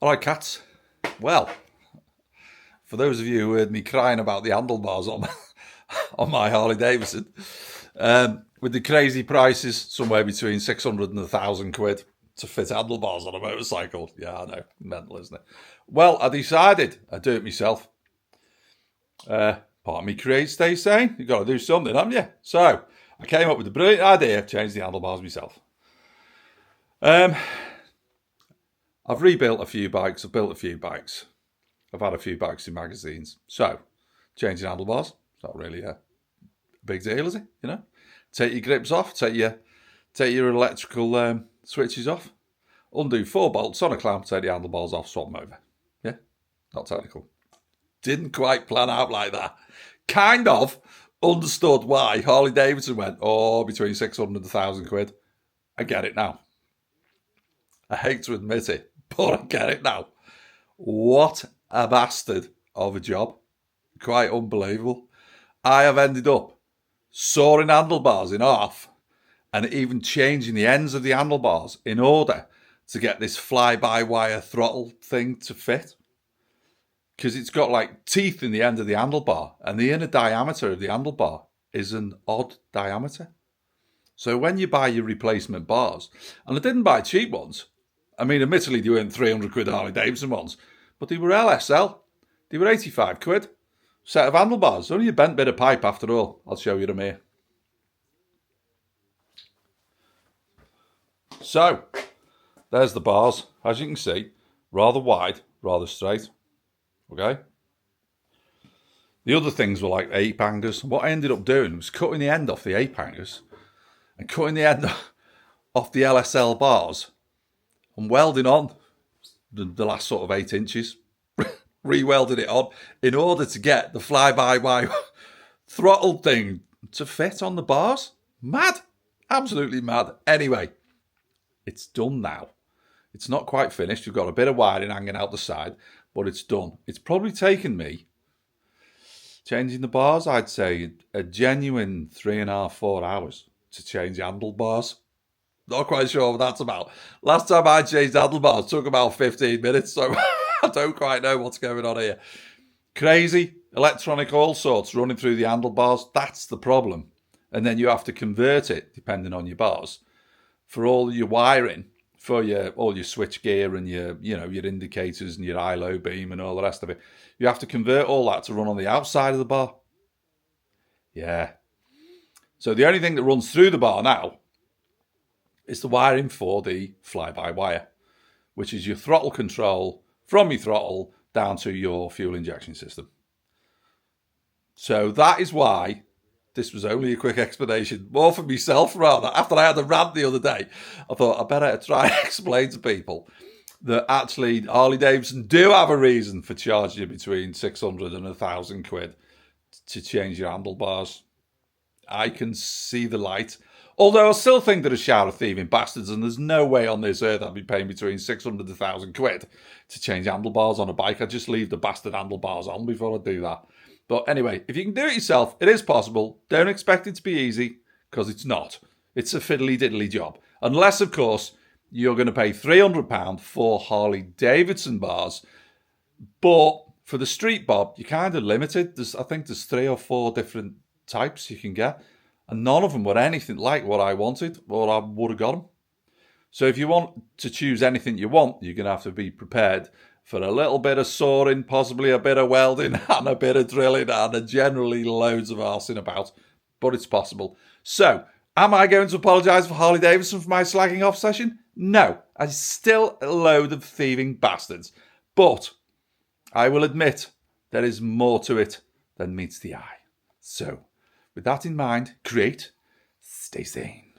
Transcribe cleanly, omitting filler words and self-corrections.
All right, cats. Well, for those of you who heard me crying about the handlebars on on my Harley Davidson, with the crazy prices, somewhere between 600 and 1,000 quid to fit handlebars on a motorcycle. Yeah, I know, mental, isn't it? Well, I decided I'd do it myself. Part of me create stays sane. You've got to do something, haven't you? So I came up with a brilliant idea, change the handlebars myself. I've rebuilt a few bikes. I've built a few bikes. I've had a few bikes in magazines. So, changing handlebars, it's not really a big deal, is it? You know, take your grips off, take your electrical switches off, undo 4 bolts on a clamp, take the handlebars off, swap them over. Yeah, not technical. Didn't quite plan out like that. Kind of understood why Harley Davidson went, between 600 and 1,000 quid. I get it now. I hate to admit it, but I get it now. What a bastard of a job. Quite unbelievable. I have ended up sawing handlebars in half and even changing the ends of the handlebars in order to get this fly-by-wire throttle thing to fit. Because it's got like teeth in the end of the handlebar, and the inner diameter of the handlebar is an odd diameter. So when you buy your replacement bars, and I didn't buy cheap ones, I mean, admittedly, they weren't 300 quid Harley Davidson ones, but they were LSL. They were 85 quid. Set of handlebars. Only a bent bit of pipe after all. I'll show you them here. So, there's the bars. As you can see, rather wide, rather straight. Okay? The other things were like ape hangers. What I ended up doing was cutting the end off the ape hangers and cutting the end off the LSL bars and welding on the last sort of 8 inches, re-welded it on in order to get the fly-by-wire throttle thing to fit on the bars. Mad. Absolutely mad. Anyway, it's done now. It's not quite finished. You've got a bit of wiring hanging out the side, but it's done. It's probably taken me, changing the bars, I'd say a genuine 3.5, 4 hours to change handlebars. Not quite sure what that's about. Last time I changed handlebars took about 15 minutes, so I don't quite know what's going on here. Crazy, electronic all sorts running through the handlebars. That's the problem. And then you have to convert it, depending on your bars, for all your wiring, for all your switch gear and your indicators and your high-low beam and all the rest of it. You have to convert all that to run on the outside of the bar. Yeah. So the only thing that runs through the bar now is the wiring for the fly-by-wire, which is your throttle control from your throttle down to your fuel injection system. So that is why this was only a quick explanation, more for myself rather. After I had a rant the other day, I thought I better try and explain to people that actually Harley Davidson do have a reason for charging you between 600 and 1,000 quid to change your handlebars. I can see the light. Although I still think they're a shower of thieving bastards, and there's no way on this earth I'd be paying between 600 and 1,000 quid to change handlebars on a bike. I'd just leave the bastard handlebars on before I do that. But anyway, if you can do it yourself, it is possible. Don't expect it to be easy, because it's not. It's a fiddly-diddly job. Unless, of course, you're going to pay £300 for Harley Davidson bars. But for the Streetbob, you're kind of limited. I think there's 3 or 4 different types you can get. And none of them were anything like what I wanted, or I would have got them. So if you want to choose anything you want, you're going to have to be prepared for a little bit of sawing, possibly a bit of welding, and a bit of drilling, and generally loads of arsing about. But it's possible. So, am I going to apologise for Harley Davidson for my slagging off session? No. I'm still a load of thieving bastards. But I will admit there is more to it than meets the eye. So, with that in mind, stay sane.